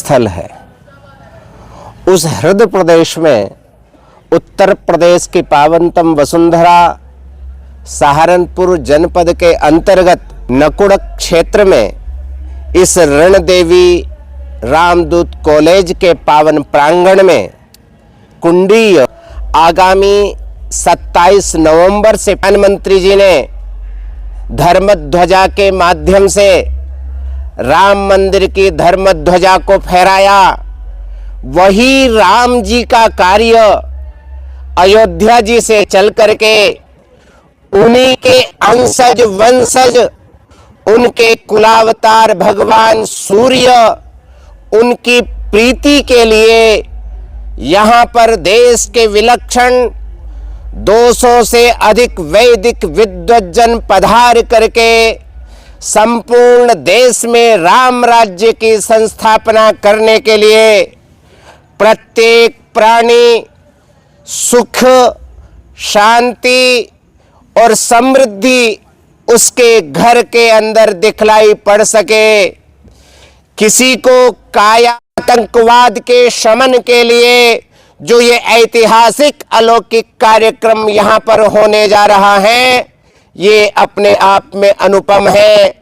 स्थल है। उस हृदय प्रदेश में उत्तर प्रदेश की पावनतम वसुंधरा सहारनपुर जनपद के अंतर्गत नकुड़ क्षेत्र में इस रणदेवी रामदूत कॉलेज के पावन प्रांगण में कुंडी आगामी 27 नवंबर से प्रधानमंत्री जी ने धर्म ध्वजा के माध्यम से राम मंदिर की धर्म ध्वजा को फहराया। वही राम जी का कार्य अयोध्या जी से चल करके उन्हीं के अंशज वंशज, उनके कुलावतार भगवान सूर्य, उनकी प्रीति के लिए यहाँ पर देश के विलक्षण 200 से अधिक वैदिक विद्वज्जन पधार करके संपूर्ण देश में राम राज्य की संस्थापना करने के लिए प्रत्येक प्राणी सुख, शांति और समृद्धि उसके घर के अंदर दिखलाई पड़ सके। किसी को काया आतंकवाद के शमन के लिए जो ये ऐतिहासिक अलौकिक कार्यक्रम यहाँ पर होने जा रहा है, ये अपने आप में अनुपम है।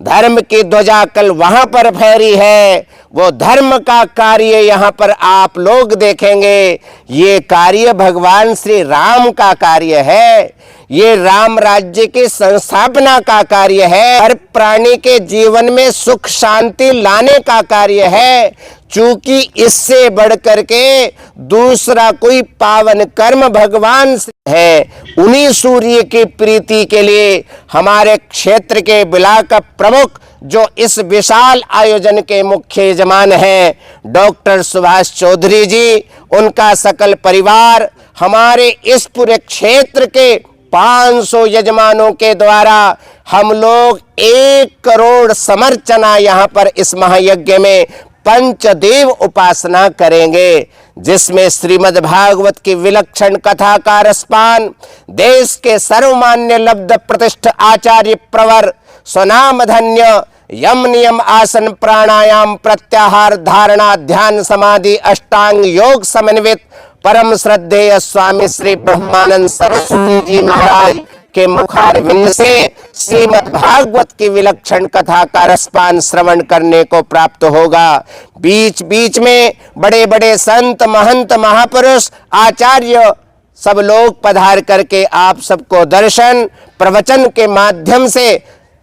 धर्म की ध्वजा कल वहां पर फहरी है, वो धर्म का कार्य यहाँ पर आप लोग देखेंगे। ये कार्य भगवान श्री राम का कार्य है, ये राम राज्य की संस्थापना का कार्य है, हर प्राणी के जीवन में सुख शांति लाने का कार्य है। चूंकि इससे बढ़कर के दूसरा कोई पावन कर्म भगवान है, उन्हीं सूर्य की प्रीति के लिए हमारे क्षेत्र के ब्लॉक प्रमुख जो इस विशाल आयोजन के मुख्य यजमान हैं डॉक्टर सुभाष चौधरी जी, उनका सकल परिवार, हमारे इस पूरे क्षेत्र के 500 यजमानों के द्वारा हम लोग 1 करोड़ समर्चना यहाँ पर इस महायज्ञ में पंचदेव उपासना करेंगे, जिसमें श्रीमद् भागवत की विलक्षण कथा का रसपान देश के सर्वमान्य लब्ध प्रतिष्ठ आचार्य प्रवर स्वनाम धन्य यम नियम आसन प्राणायाम प्रत्याहार धारणा ध्यान समाधि अष्टांग योग समन्वित परम श्रद्धेय स्वामी श्री ब्रह्मानंद सरस्वती जी महाराज के मुखारविंद से श्रीमद् भागवत की विलक्षण कथा का रसपान श्रवण करने को प्राप्त होगा। बीच बीच में बड़े बड़े संत महंत महापुरुष आचार्य सब लोग पधार करके आप सबको दर्शन प्रवचन के माध्यम से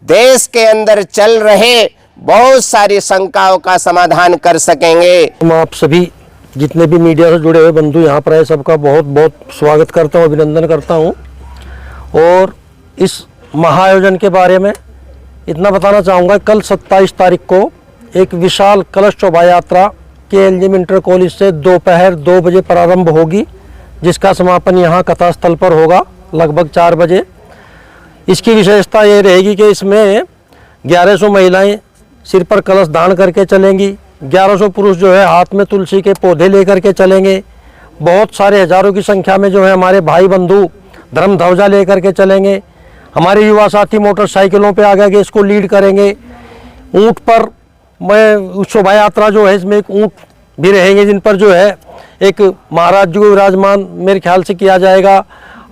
देश के अंदर चल रहे बहुत सारी शंकाओं का समाधान कर सकेंगे। आप सभी जितने भी मीडिया से जुड़े हुए बंधु यहाँ पर आए, सबका बहुत बहुत स्वागत करता हूँ, अभिनंदन करता हूँ। और इस महाआयोजन के बारे में इतना बताना चाहूँगा, कल 27 तारीख को एक विशाल कलश शोभा यात्रा KLGM इंटर कॉलेज से दोपहर 2 बजे प्रारंभ होगी, जिसका समापन यहाँ कथा स्थल पर होगा लगभग 4 बजे। इसकी विशेषता ये रहेगी कि इसमें 1100 महिलाएं सिर पर कलश धारण करके चलेंगी, 1100 पुरुष जो है हाथ में तुलसी के पौधे लेकर के चलेंगे, बहुत सारे हजारों की संख्या में जो है हमारे भाई बंधु धर्म ध्वजा लेकर के चलेंगे, हमारे युवा साथी मोटरसाइकिलों पे आगे आगे इसको लीड करेंगे। ऊँट पर मैं शोभा यात्रा जो है इसमें एक ऊँट भी रहेंगे, जिन पर जो है एक महाराज जी को विराजमान मेरे ख्याल से किया जाएगा।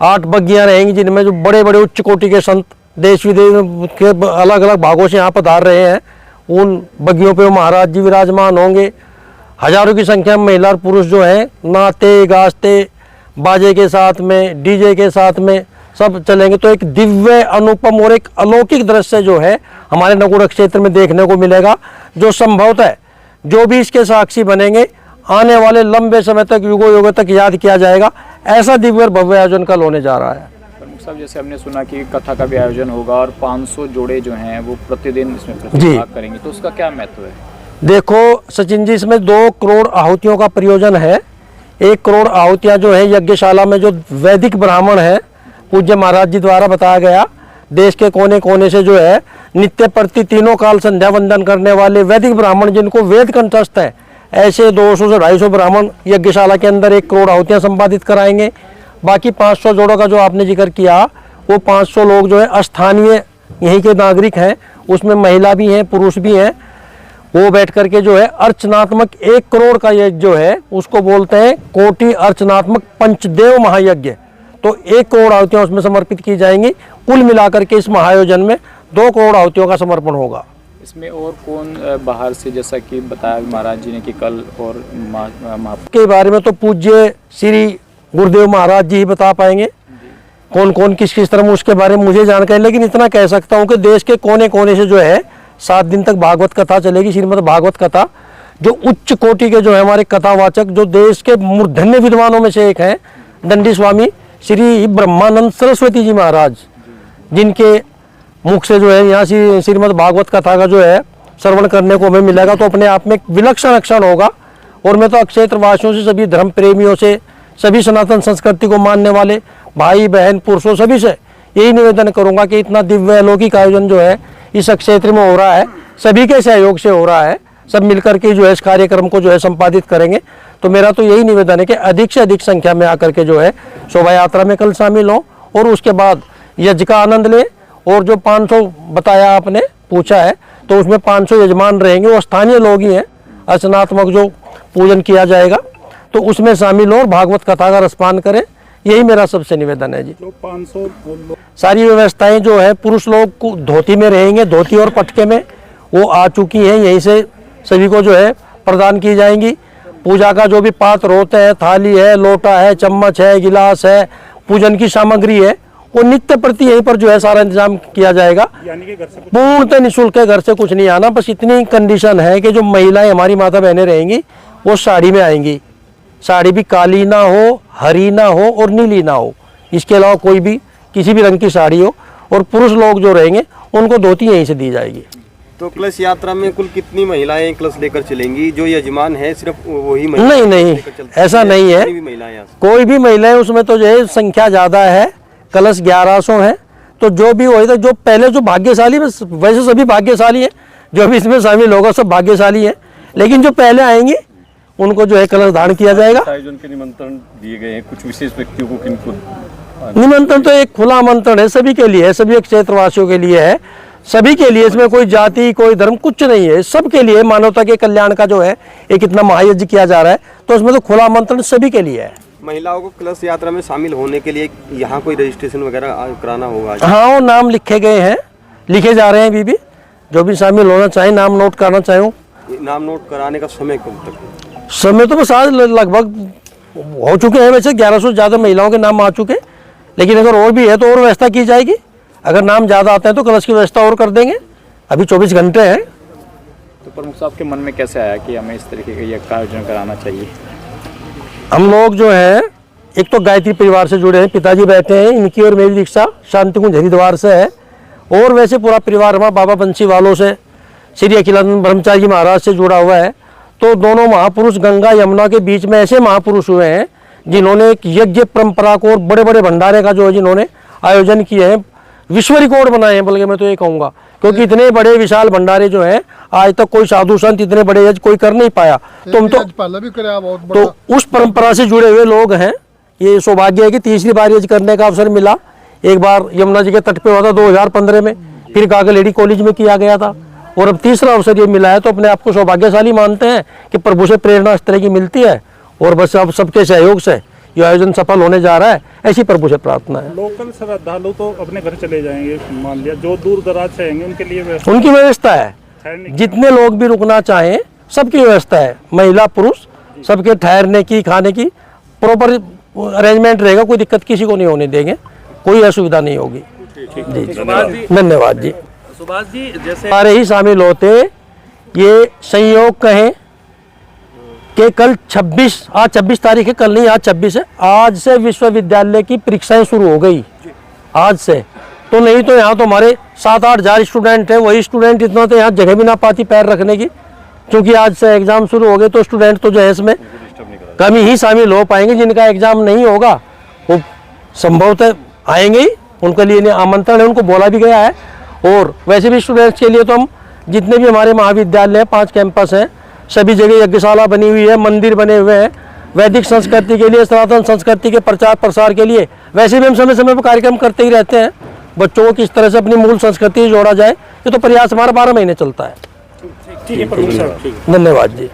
8 बग्गियाँ रहेंगी, जिनमें जो बड़े बड़े उच्च कोटि के संत देश विदेश के अलग अलग भागों से यहाँ पधार रहे हैं, उन बग्गियों पे महाराज जी विराजमान होंगे। हजारों की संख्या में महिला और पुरुष जो हैं नाचते गाजते बाजे के साथ में डीजे के साथ में सब चलेंगे। तो एक दिव्य अनुपम और एक अलौकिक दृश्य जो है हमारे नकुड़ क्षेत्र में देखने को मिलेगा, जो संभवतः जो भी इसके साक्षी बनेंगे आने वाले लंबे समय तक युगों युगों तक याद किया जाएगा। ऐसा दिव्य और भव्य आयोजन कल होने जा रहा है। प्रमुख साहब, जैसे हमने सुना कि कथा का भी आयोजन होगा और 500 जोड़े जो हैं वो प्रतिदिन इसमें प्रतिभाग करेंगे, तो उसका क्या महत्व है? देखो सचिन जी, इसमें 2 करोड़ आहुतियों का प्रयोजन है। 1 करोड़ आहुतियाँ जो है यज्ञशाला में जो वैदिक ब्राह्मण है पूज्य महाराज जी द्वारा बताया गया, देश के कोने कोने से जो है नित्य प्रति तीनों काल संध्या वंदन करने वाले वैदिक ब्राह्मण जिनको वेद कंठस्थ है, ऐसे 200 से 250 ब्राह्मण यज्ञशाला के अंदर 1 करोड़ आहुतियाँ संपादित कराएंगे। बाकी 500 जोड़ों का जो आपने जिक्र किया, वो 500 लोग जो है स्थानीय यहीं के नागरिक हैं, उसमें महिला भी हैं पुरुष भी हैं। वो बैठ करके जो है अर्चनात्मक 1 करोड़ का यज्ञ जो है उसको बोलते हैं कोटि अर्चनात्मक पंचदेव महायज्ञ। तो 1 करोड़ आहुतियाँ उसमें समर्पित की जाएंगी। कुल मिलाकर के इस महायोजन में 2 करोड़ आहुतियों का समर्पण होगा। इसमें और कौन बाहर से, जैसा कि बताया महाराज जी ने कि कल और के बारे में तो पूज्य श्री गुरुदेव महाराज जी ही बता पाएंगे कौन कौन किस किस तरह, उसके बारे में मुझे जानकारी, लेकिन इतना कह सकता हूँ कि देश के कोने कोने से जो है 7 दिन तक भागवत कथा चलेगी, श्रीमद् भागवत कथा, जो उच्च कोटि के जो है हमारे कथावाचक, जो देश के मूर्धन्य विद्वानों में से एक हैं दंडी स्वामी श्री ब्रह्मानंद सरस्वती जी महाराज, जिनके मुख से जो है यहाँ श्रीमद् भागवत कथा का जो है श्रवण करने को हमें मिलेगा, तो अपने आप में एक विलक्षण क्षण होगा। और मैं तो अक्षेत्र वासियों से, सभी धर्म प्रेमियों से, सभी सनातन संस्कृति को मानने वाले भाई बहन पुरुषों सभी से यही निवेदन करूंगा कि इतना दिव्य अलौकिक आयोजन जो है इस क्षेत्र में हो रहा है, सभी के सहयोग से हो रहा है, सब मिलकर के जो है इस कार्यक्रम को जो है संपादित करेंगे। तो मेरा तो यही निवेदन है कि अधिक से अधिक संख्या में आकर के जो है शोभा यात्रा में कल शामिल हो और उसके बाद यज्ञ का आनंद लें। और जो 500 बताया आपने पूछा है, तो उसमें 500 यजमान रहेंगे, वो स्थानीय लोग ही हैं। अर्चनात्मक जो पूजन किया जाएगा तो उसमें शामिल हो और भागवत कथा का रसपान करें, यही मेरा सबसे निवेदन है जी। जो 500 सारी व्यवस्थाएं जो है पुरुष लोग को धोती में रहेंगे, धोती और पटके में, वो आ चुकी हैं, यहीं से सभी को जो है प्रदान की जाएंगी। पूजा का जो भी पात्र होते हैं, थाली है, लोटा है, चम्मच है, गिलास है, पूजन की सामग्री है, वो नित्य प्रति यहीं पर जो है सारा इंतजाम किया जाएगा। यानी कि घर से पूर्णतः निःशुल्क है, घर से कुछ नहीं आना। बस इतनी कंडीशन है कि जो महिलाएं हमारी माता बहनें रहेंगी वो साड़ी में आएंगी, साड़ी भी काली ना हो, हरी ना हो और नीली ना हो, इसके अलावा कोई भी किसी भी रंग की साड़ी हो। और पुरुष लोग जो रहेंगे उनको धोती यहीं से दी जाएगी। तो कलश यात्रा में कुल कितनी महिलाएं कलश लेकर चलेंगी? जो यजमान है सिर्फ वही नहीं, ऐसा नहीं है, कोई भी महिलाएं उसमें तो जो है संख्या ज्यादा है, कलश 1100 है। तो जो भी होगा, जो पहले जो भाग्यशाली, वैसे सभी भाग्यशाली हैं, जो भी इसमें शामिल होगा सब भाग्यशाली हैं, लेकिन जो पहले आएंगे उनको जो है कलश धारण किया जाएगा। आयोजन के निमंत्रण दिए गए हैं कुछ विशेष व्यक्तियों को, किनको? निमंत्रण तो एक खुला आमंत्रण है, सभी के लिए है, सभी क्षेत्रवासियों के लिए है, सभी के लिए। इसमें कोई जाति कोई धर्म कुछ नहीं है, सबके लिए मानवता के कल्याण का जो है एक इतना महायज्ञ किया जा रहा है, तो उसमें तो खुला आमंत्रण सभी के लिए है। महिलाओं को कलश यात्रा में शामिल होने के लिए यहाँ कोई रजिस्ट्रेशन वगैरह कराना होगा? हाँ, वो नाम लिखे गए हैं, लिखे जा रहे हैं अभी भी। जो भी शामिल होना चाहे, नाम नोट करना चाहे। नाम नोट कराने का समय कब तक? समय तो बस आज लगभग हो चुके हैं, वैसे 1100 से ज़्यादा महिलाओं के नाम आ चुके, लेकिन अगर और भी है तो और व्यवस्था की जाएगी। अगर नाम ज़्यादा आते हैं तो कलश की व्यवस्था और कर देंगे। अभी 24 घंटे हैं। तो प्रमुख साहब के मन में कैसे आया कि हमें इस तरीके का यज्ञ का आयोजन कराना चाहिए? हम लोग जो है एक तो गायत्री परिवार से जुड़े हैं, पिताजी बैठे हैं, इनकी और मेरी दीक्षा शांति कुंज हरिद्वार से है, और वैसे पूरा परिवार हमारा बाबा बंसी वालों से, श्री अखिलानंद ब्रह्मचारी जी महाराज से जुड़ा हुआ है। तो दोनों महापुरुष गंगा यमुना के बीच में ऐसे महापुरुष हुए हैं जिन्होंने एक यज्ञ परंपरा को और बड़े बड़े भंडारे का जो है जिन्होंने आयोजन किए हैं, विश्व रिकॉर्ड बनाए हैं, बल्कि मैं तो ये कहूँगा, क्योंकि इतने बड़े विशाल भंडारे जो हैं आज तक कोई साधु संत इतने बड़े यज्ञ कोई कर नहीं पाया। तुम तो उस परंपरा से जुड़े हुए लोग हैं। ये सौभाग्य है कि तीसरी बार यज्ञ करने का अवसर मिला। एक बार यमुना जी के तट पे हुआ था 2015 में, फिर कागल लेडी कॉलेज में किया गया था, और अब तीसरा अवसर ये मिला है। तो अपने आप को सौभाग्यशाली मानते हैं कि प्रभु से प्रेरणा इस तरह की मिलती है, और बस अब सबके सहयोग से ये आयोजन सफल होने जा रहा है, ऐसी प्रभु से प्रार्थना है। लोकल श्रद्धालु तो अपने घर चले जाएंगे, मान लिया जो दूर दराज से आएंगे उनके लिए उनकी व्यवस्था है, जितने लोग भी रुकना चाहें सबकी व्यवस्था है, महिला पुरुष सबके ठहरने की, खाने की प्रॉपर अरेंजमेंट रहेगा, कोई दिक्कत किसी को नहीं होने देंगे, कोई असुविधा नहीं होगी। धन्यवाद जी। सुभाष जी, जैसे सारे ही शामिल होते, ये संयोग कहें कि कल 26, आज 26 तारीख है, कल नहीं आज 26 है, आज से विश्वविद्यालय की परीक्षाएं शुरू हो गई, आज से। तो नहीं तो यहाँ तो हमारे 7-8 हज़ार स्टूडेंट हैं, वही स्टूडेंट इतना तो यहाँ जगह भी ना पाती पैर रखने की, क्योंकि आज से एग्जाम शुरू हो गए। तो स्टूडेंट तो जो है इसमें कम ही शामिल हो पाएंगे, जिनका एग्जाम नहीं होगा वो संभवतः आएंगे ही, उनके लिए आमंत्रण है, उनको बोला भी गया है। और वैसे भी स्टूडेंट्स के लिए तो हम जितने भी हमारे महाविद्यालय हैं, 5 कैंपस हैं, सभी जगह यज्ञशाला बनी हुई है, मंदिर बने हुए हैं, वैदिक संस्कृति के लिए, सनातन संस्कृति के प्रचार प्रसार के लिए वैसे भी हम समय समय पर कार्यक्रम करते ही रहते हैं। बच्चों को किस तरह से अपनी मूल संस्कृति जोड़ा जाए, ये तो प्रयास हमारा 12 महीने चलता है। ठीक है प्रमुख साहब, ठीक है। धन्यवाद जी।